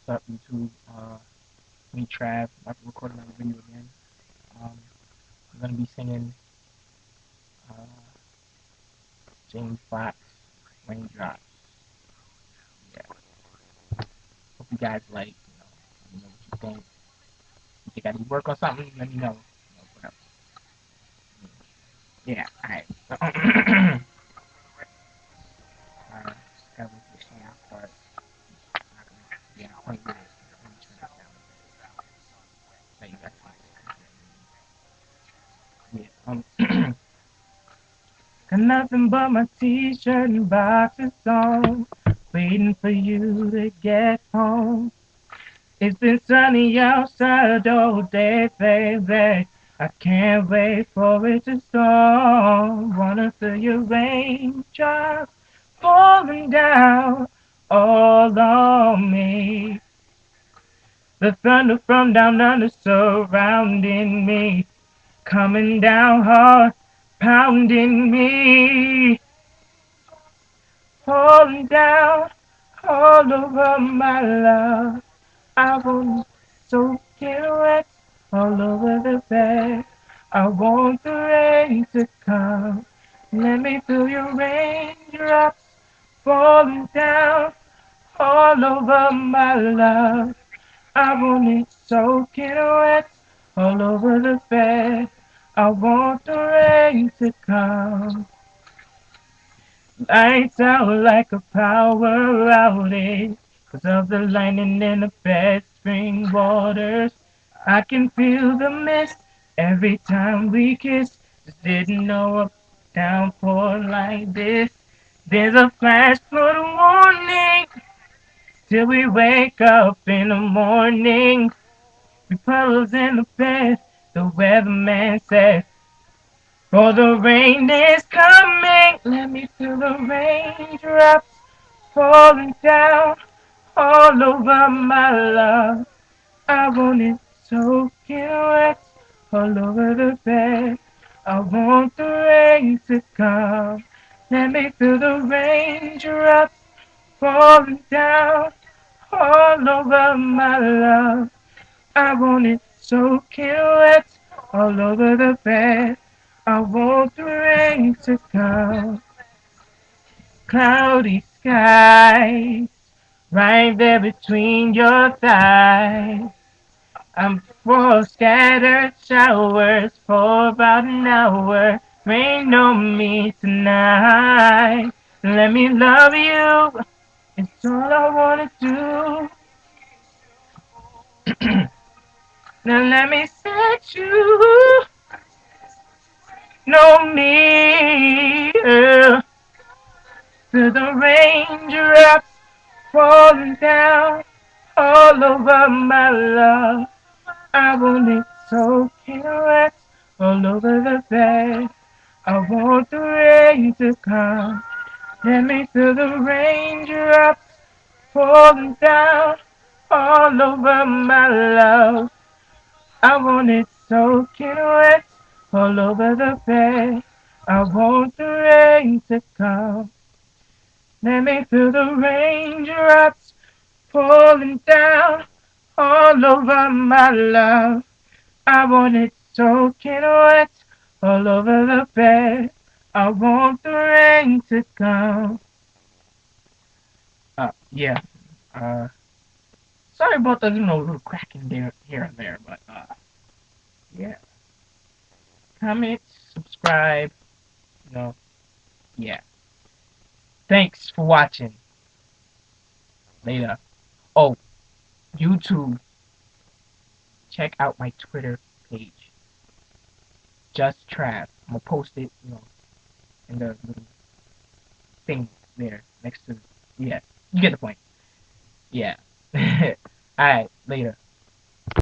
up, YouTube? Me, Trav. I'm about to record another video again. I'm gonna be singing uh, James Foxx, Raindrops. Yeah. Hope you guys like. Let me know what you think. You think I need to work on something? Let me know. Whatever. Yeah. All right. Just gotta wait for the song to start. I'm not gonna be on point with it. Let me turn this down a bit. So you guys can. Yeah. Got nothing but my t-shirt and boxes on, waiting for you to get home. It's been sunny outside all day, baby. I can't wait for it to storm. Wanna feel your raindrops falling down all on me. The thunder from down under surrounding me, coming down hard, pounding me. Falling down all over my love. I want soak it wet all over the bed. I want the rain to come. Let me feel your raindrops falling down all over my love. I want it soaking wet all over the bed. I want the rain to come. Lights out like a power outage 'cause of the lightning in the bed spring waters. I can feel the mist every time we kiss. Just didn't know a downpour like this. There's a flash flood warning till we wake up in the morning. We puddles in the bed, the weatherman said. For the rain is coming, let me feel the raindrops falling down all over my love. I want it soaking wet all over the bed. I want the rain to come. Let me feel the raindrops falling down all over my love. I want it soaking wet all over the bed. I want the rain to come. Cloudy skies, right there between your thighs. I'm for scattered showers for about an hour. Rain on me tonight. Let me love you. It's all I wanna do. Now let me set you. Know me. To the raindrops falling down all over my love. I want it soaking wet all over the bed. I want the rain to come. Let me feel the raindrops falling down all over my love. I want it soaking wet all over the bed. I want the rain to come. Let me feel the raindrops falling down all over my love. I want it soaking wet all over the bed. I want the rain to come. Yeah. Uh, Sorry about the little cracking there here and there, but yeah. Comment, subscribe. You know, yeah. Thanks for watching. Later. Oh, YouTube. Check out my Twitter page. Just Trav. I'm gonna post it, in the little thing there next to. Yeah, you get the point. Yeah. All right, later.